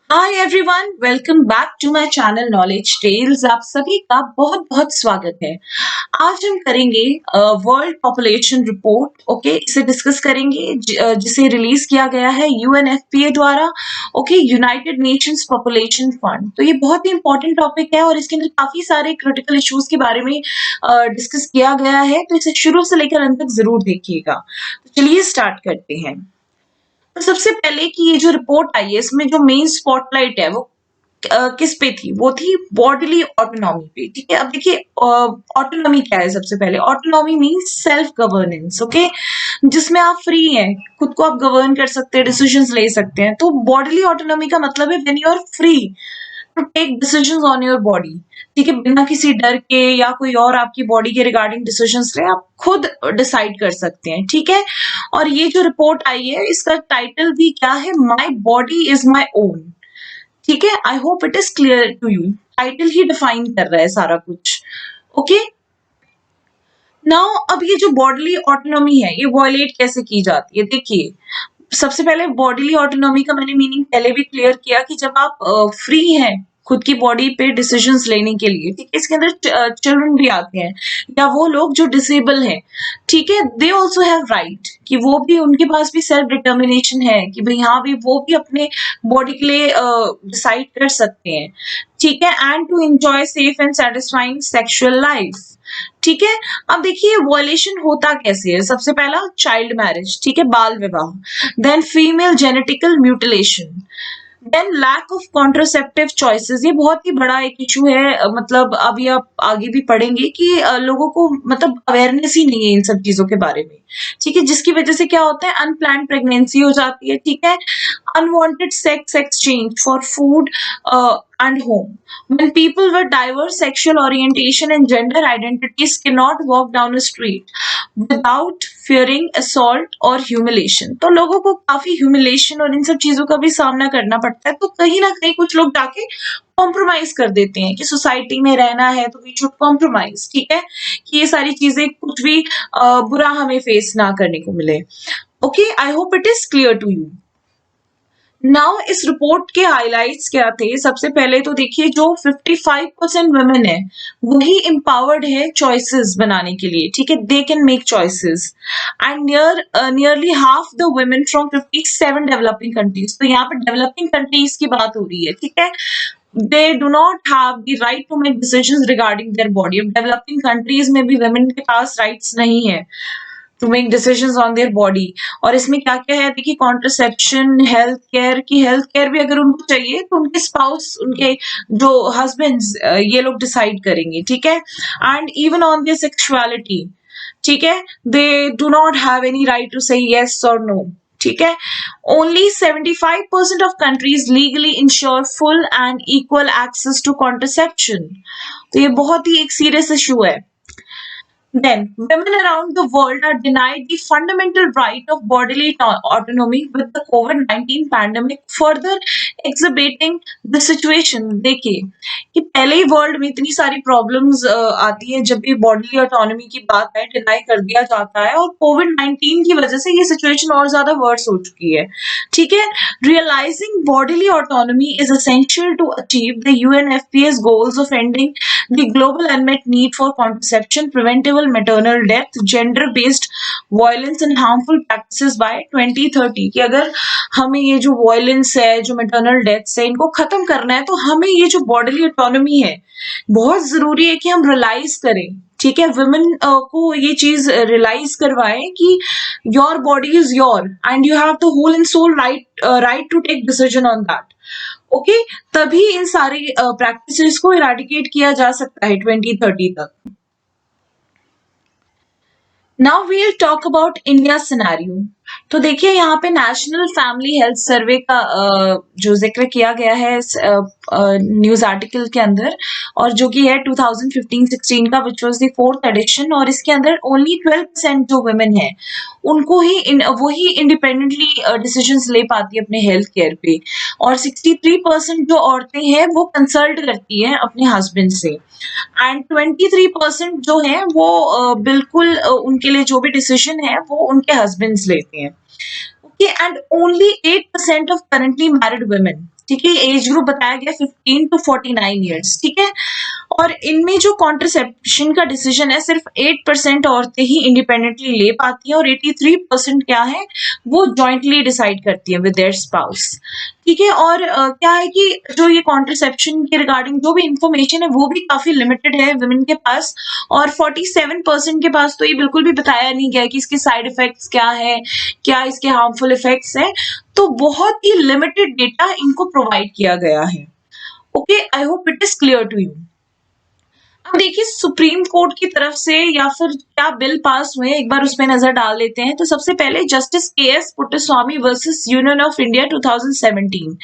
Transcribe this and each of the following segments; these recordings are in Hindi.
Hi everyone, welcome back to my channel Knowledge Tales. आप सभी का बहुत बहुत स्वागत है। आज हम करेंगे वर्ल्ड पॉपुलेशन रिपोर्ट। ओके, इसे डिस्कस करेंगे जिसे रिलीज किया गया है यूएनएफपीए द्वारा। Okay, United Nations population fund. तो ये बहुत ही इंपॉर्टेंट टॉपिक है और इसके अंदर काफी सारे क्रिटिकल इश्यूज के बारे में डिस्कस किया गया है। तो इसे शुरू से लेकर अंत तक जरूर देखिएगा। तो चलिए स्टार्ट करते हैं। तो सबसे पहले कि ये जो रिपोर्ट आई है इसमें जो मेन स्पॉटलाइट है वो किस पे थी? वो थी बॉडीली ऑटोनॉमी पे। ठीक है, अब देखिए ऑटोनॉमी क्या है? सबसे पहले autonomy means self governance. Okay, जिसमें आप फ्री हैं, खुद को आप गवर्न कर सकते हैं, डिसीजंस ले सकते हैं। तो बॉडीली ऑटोनॉमी का मतलब है when you are free to take decisions on your body. ठीक है, बिना किसी डर के या कोई और आपकी बॉडी के रिगार्डिंग डिसीजंस ले, आप खुद डिसाइड कर सकते हैं। ठीक है, और ये जो रिपोर्ट आई है इसका टाइटल भी क्या है? My body is my own. ठीक है, I hope it is clear to you. Title ही डिफाइन कर रहा है सारा कुछ। ओके, नाउ अब ये जो बॉडीली ऑटोनॉमी है ये वॉयलेट कैसे की जाती है? देखिए, सबसे पहले बॉडीली ऑटोनॉमी का मैंने मीनिंग पहले भी क्लियर किया कि जब आप फ्री हैं खुद की बॉडी पे डिसीजंस लेने के लिए। ठीक है, इसके अंदर चिल्ड्रन भी आते हैं या वो लोग जो डिसेबल हैं। ठीक है, दे ऑल्सो हैव राइट कि वो भी, उनके पास भी सेल्फ डिटर्मिनेशन है कि भाई हाँ भी वो भी अपने बॉडी के लिए डिसाइड कर सकते हैं। ठीक है, and to enjoy safe and satisfying sexual life. ठीक है, अब देखिए वॉयलेशन होता कैसे है? सबसे पहला चाइल्ड मैरिज, ठीक है, बाल विवाह, then female genetical mutilation, then lack of contraceptive choices. ये बहुत ही बड़ा एक इशू है। मतलब अभी आप आगे भी पढ़ेंगे कि लोगों को मतलब अवेयरनेस ही नहीं है इन सब चीजों के बारे में। ठीक है, जिसकी वजह से क्या होता है? अनप्लान्ड प्रेगनेंसी हो जाती है। ठीक है, unwanted sex exchange for food and home. When people with diverse sexual orientation and gender identities cannot walk down a street without fearing assault or humiliation. तो लोगों को काफी ह्यूमिलेशन और इन सब चीजों का भी सामना करना पड़ता है। तो कहीं ना कहीं कुछ लोग जाके कॉम्प्रोमाइज कर देते हैं कि सोसाइटी में रहना है तो वी शुड कॉम्प्रोमाइज। ठीक है, कि ये सारी चीजें कुछ भी बुरा हमें फेस ना करने को मिले। Okay, I hope it is clear to you. Now इस रिपोर्ट के हाइलाइट्स क्या थे? सबसे पहले तो देखिए, जो 55% वुमेन है वही empowered है चॉइसेस बनाने के लिए। ठीक है, they can make choices and nearly half the women from 57 developing countries. तो यहाँ पर डेवलपिंग कंट्रीज की बात हो रही है। ठीक है, they do not have the right to make decisions regarding their body। अब डेवलपिंग कंट्रीज में भी वुमेन के पास राइट्स नहीं है to make decisions on their body. और इसमें क्या क्या है? देखिए, कॉन्ट्रसेप्शन, हेल्थ केयर की, हेल्थ केयर भी अगर उनको चाहिए तो उनके स्पाउस, उनके जो हस्बैंड्स, ये लोग डिसाइड करेंगे। ठीक है, and even on their sexuality. ठीक है, they do not have any right to say yes और नो। ठीक है, only 75% of countries legally ensure full and equal access to contraception. तो ये बहुत ही एक सीरियस इशू है। Then, women around the world are denied the fundamental right of bodily autonomy with the COVID-19 pandemic further exacerbating the situation। देखिए कि पहले ही वर्ल्ड में इतनी सारी प्रॉब्लम्स आती है जब भी बॉडीली ऑटोनॉमी की बात है, डिनाई कर दिया जाता है, और कोविड-19 की वजह से ये सिचुएशन और ज्यादा वर्स हो चुकी है। ठीक है, realizing bodily autonomy is essential to achieve the UNFPA's goals of ending the global unmet need for contraception, preventable maternal death, gender-based violence and harmful practices by 2030। कि अगर हमें ये जो वायलेंस है, जो मैटरनल डेथ्स है, इनको खत्म करना है तो हमें ये जो बॉडीली ऑटोनॉमी है बहुत जरूरी है कि हम रियलाइज करें। ठीक है, वुमेन को ये चीज रियलाइज करवाएं कि your body is your and you have the whole and sole right to take decision on that. Okay, तभी इन सारी प्रैक्टिसेस को इराडिकेट किया जा सकता है 2030 तक। Now we'll talk about India scenario. तो देखिए, यहाँ पे नेशनल फैमिली हेल्थ सर्वे का जो जिक्र किया गया है इस न्यूज आर्टिकल के अंदर, और जो कि है 2015-16 का, which was the 4th addition. और इसके अंदर ओनली 12% जो वुमेन है उनको ही वही इंडिपेंडेंटली डिसीजंस ले पाती है अपने हेल्थ केयर पे, और 63% जो औरतें हैं वो कंसल्ट करती हैं अपने हस्बैंड से, एंड 23% जो है वो बिल्कुल उनके लिए जो भी डिसीजन है वो उनके हस्बैंड्स लेते हैं। Okay, and only 8% of currently married women ठीक है, एज ग्रुप बताया गया 15 to 49 ईयर्स, ठीक है। और इनमें जो कॉन्ट्रसेप्शन का डिसीजन है सिर्फ 8% औरतें ही इंडिपेंडेंटली ले पाती हैं और 83% क्या है वो जॉइंटली डिसाइड करती है विद देयर स्पाउस, ठीक है। और क्या है कि जो ये कॉन्ट्रसेप्शन के रिगार्डिंग जो भी इंफॉर्मेशन है वो भी काफी लिमिटेड है वुमेन के पास, और 47% के पास तो ये बिल्कुल भी बताया नहीं गया कि इसके साइड इफेक्ट्स क्या है, क्या इसके हार्मफुल इफेक्ट्स हैं। तो बहुत ही लिमिटेड डेटा इनको प्रोवाइड किया गया है। Okay, I hope it is clear to you. अब देखिए सुप्रीम कोर्ट की तरफ से या फिर क्या बिल पास हुए एक बार उस पर नजर डाल लेते हैं। तो सबसे पहले justice K S. Puttaswamy versus union of India 2017,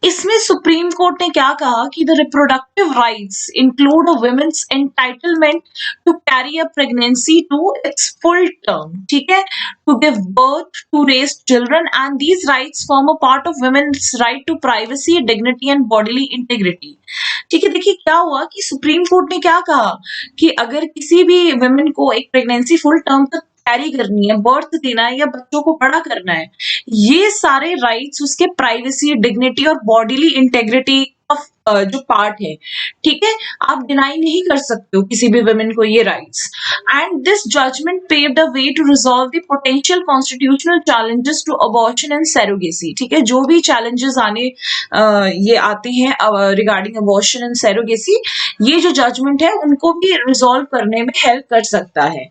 इसमें सुप्रीम कोर्ट ने क्या कहा कि the reproductive rights include a women's entitlement to carry a pregnancy to its full term, ठीक है, to give birth, to raise children, and these rights form a part of women's right to privacy, dignity and bodily integrity, ठीक है। देखिए क्या हुआ कि सुप्रीम कोर्ट ने क्या कहा कि अगर किसी भी वुमेन को एक प्रेगनेंसी फुल टर्म तक कैरी करनी है, बर्थ देना है या बच्चों को बड़ा करना है, ये सारे राइट्स उसके प्राइवेसी, डिग्निटी और बॉडीली इंटेग्रिटी ऑफ जो पार्ट है, ठीक है, आप डिनाई नहीं कर सकते हो किसी भी वुमेन को ये rights. And this judgement paved a way to resolve the potential constitutional challenges to abortion and surrogacy, ठीक है, जो भी चैलेंजेस आने ये आते हैं रिगार्डिंग अबॉर्शन एंड सरोगेसी, ये जो जजमेंट है उनको भी रिजॉल्व करने में हेल्प कर सकता है।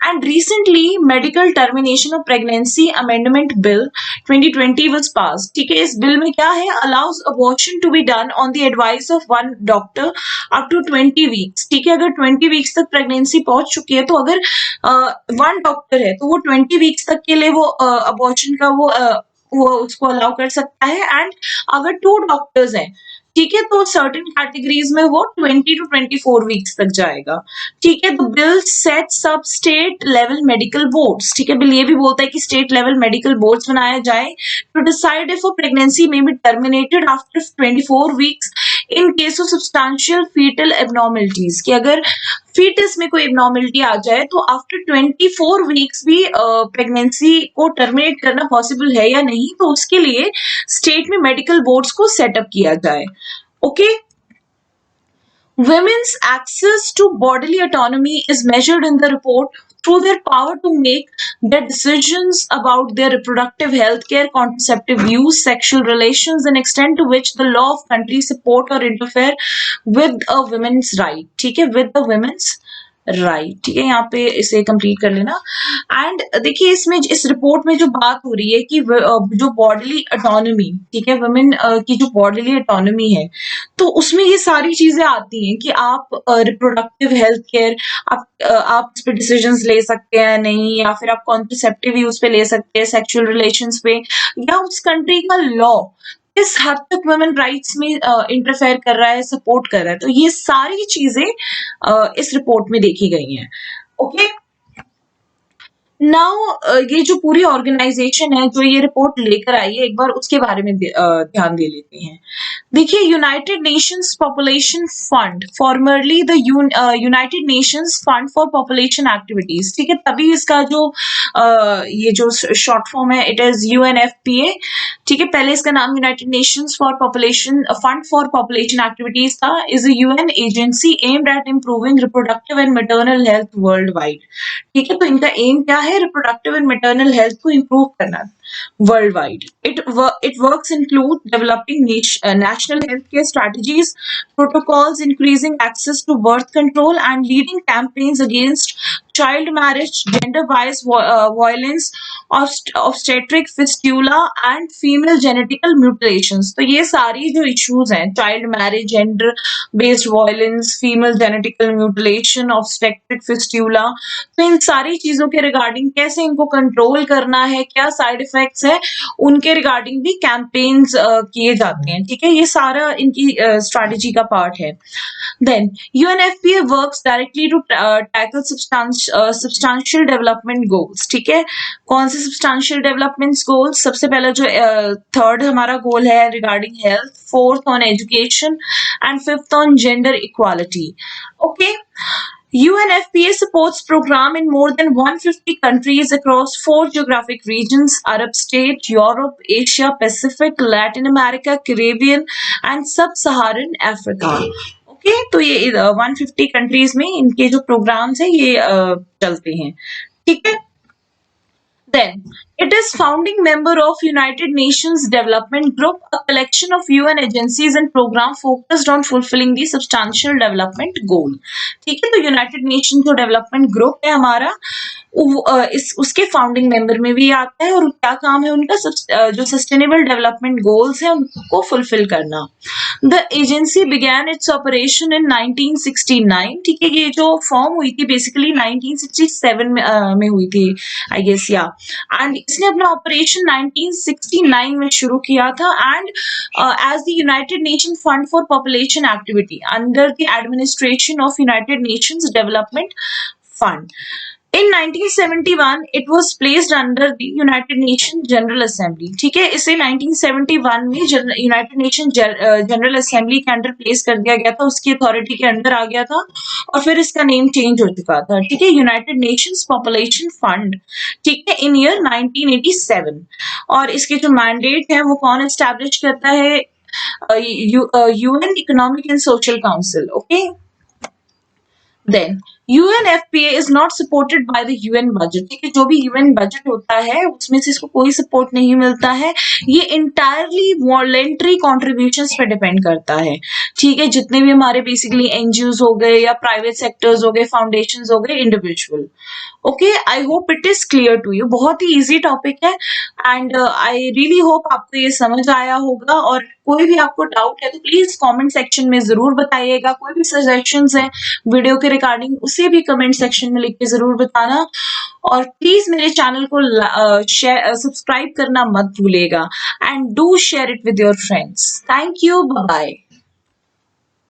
And recently medical termination of pregnancy amendment bill 2020 was pass, ठीक है। इस बिल में क्या है, allows abortion to be done on the advice of one doctor up to 20 weeks, ठीक है। अगर 20 वीक्स तक प्रेगनेंसी पहुंच चुकी है तो अगर वन डॉक्टर है तो वो 20 वीक्स तक के लिए वो अबॉर्शन का वो उसको अलाउ कर सकता है। एंड अगर 2 डॉक्टर्स हैं, ठीक है, तो सर्टेन कैटेगरीज में वो 20 to 24 वीक्स तक जाएगा, ठीक है। तो bill sets up state level medical boards, ठीक है, बिल ये भी बोलता है कि स्टेट लेवल मेडिकल बोर्ड्स बनाया जाए to decide if a pregnancy may be terminated after 24 weeks in case of substantial foetal abnormalities, कि अगर फीटस में कोई एबनॉर्मलिटी आ जाए तो आफ्टर 24 वीक्स भी प्रेगनेंसी को टर्मिनेट करना पॉसिबल है या नहीं, तो उसके लिए स्टेट में मेडिकल बोर्ड्स को सेटअप किया जाए। Okay, women's access to bodily autonomy is measured in the report through their power to make their decisions about their reproductive health care, contraceptive use, sexual relations, and extent to which the law of country support or interfere with a women's right, ठीक है, with the women's राइट, ठीक है, यहाँ पे इसे कंप्लीट कर लेना। एंड देखिए इसमें इस रिपोर्ट में जो बात हो रही है कि जो बॉडीली ऑटोनॉमी, ठीक है, वुमेन की जो बॉडीली ऑटोनॉमी है, तो उसमें ये सारी चीजें आती हैं कि आप रिप्रोडक्टिव हेल्थ केयर आप इस पे डिसीजंस ले सकते हैं नहीं, या फिर आप कॉन्ट्रसेप्टिव यूज पे ले सकते हैं, सेक्सुअल रिलेशंस पे, या उस कंट्री का लॉ किस हद तक वुमेन राइट्स में इंटरफेयर कर रहा है, सपोर्ट कर रहा है। तो ये सारी चीजें इस रिपोर्ट में देखी गई हैं। ओके, नाउ ये जो पूरी ऑर्गेनाइजेशन है जो ये रिपोर्ट लेकर आई है, एक बार उसके बारे में ध्यान दे लेते हैं। देखिए United Nations population fund, formerly the United Nations fund for population activities, ठीक है, तभी इसका जो ये जो शॉर्ट फॉर्म है इट इज UNFPA, ठीक है, पहले इसका नाम United Nations for population fund for population activities था, is a UN agency aimed at improving reproductive and maternal health worldwide, ठीक है। तो इनका एम क्या है, रिप्रोडक्टिव एंड मैटरनल हेल्थ को इम्प्रूव करना world wide. It works include developing national healthcare strategies, protocols, increasing access to birth control, and leading campaigns against child marriage, gender-biased violence, obstetric fistula, and female genital mutilations। तो ये सारी जो issues हैं, child marriage, gender-based violence, female genital mutilation, obstetric fistula, तो इन सारी चीजों के रिगार्डिंग कैसे इनको कंट्रोल करना है, क्या साइड इफेक्ट्स है, उनके रिगार्डिंग भी कैंपेन्स किए जाते हैं, ठीक है, ये सारा इनकी स्ट्रैटेजी का पार्ट है। Then UNFPA works directly to tackle substantial development goals, ठीक है, कौन से substantial development goals, सबसे पहला जो थर्ड हमारा गोल है regarding health, fourth on education and fifth on gender equality। Okay, UNFPA supports program in more than 150 countries across 4 geographic regions: Arab state, Europe, Asia, Pacific, Latin America, Caribbean and Sub-Saharan Africa. Okay तो ये 150 कंट्रीज में इनके जो प्रोग्राम्स है ये चलते हैं, ठीक है। Then, it is founding member of United Nations Development Group, a collection of UN agencies and program focused on fulfilling the substantial development goal. ठीक है, तो यूनाइटेड नेशन जो डेवलपमेंट ग्रुप है हमारा उसके फाउंडिंग मेंबर में भी आता है और क्या काम है उनका, जो सस्टेनेबल डेवलपमेंट गोल्स है उनको फुलफिल करना। The agency began its operation in 1969, ठीक है, ये जो फॉर्म हुई थी बेसिकली 1967 में हुई थी आई गेस या, एंड इसने अपना ऑपरेशन 1969 में शुरू किया था and as the United Nation fund for population activity under the administration of United Nations development fund. In 1971, it was placed under the United Nations General Assembly. ठीक है, इसे 1971 में यूनाइटेड नेशन जनरल असेंबली के अंडर प्लेस कर दिया गया था, उसकी अथॉरिटी के अंडर आ गया था और फिर इसका नेम चेंज हो चुका था, ठीक है, यूनाइटेड नेशंस पॉपुलेशन फंड, ठीक है, इन ईयर 1987। और इसके जो मैंडेट है वो कौन एस्टैब्लिश करता है, UN economic and social council, okay. Then UNFPA is not supported by the UN budget, ठीक है, जो भी UN बजट होता है उसमें से इसको कोई सपोर्ट नहीं मिलता है, ये इंटायरली वॉलेंट्री कॉन्ट्रीब्यूशंस पे डिपेंड करता है, ठीक है, जितने भी हमारे बेसिकली एनजीओज हो गए या प्राइवेट सेक्टर्स हो गए, फाउंडेशंस हो गए, individual. Okay, I hope it is clear to you, बहुत ही इजी टॉपिक है एंड आई रियली होप आपको ये समझ आया होगा, और कोई भी आपको डाउट है तो प्लीज कमेंट सेक्शन में जरूर बताइएगा, कोई भी सजेशंस है वीडियो के रिगार्डिंग उसे भी कमेंट सेक्शन में लिख के जरूर बताना, और प्लीज मेरे चैनल को सब्सक्राइब करना मत भूलिएगा and do share it with your friends. Thank you, bye bye.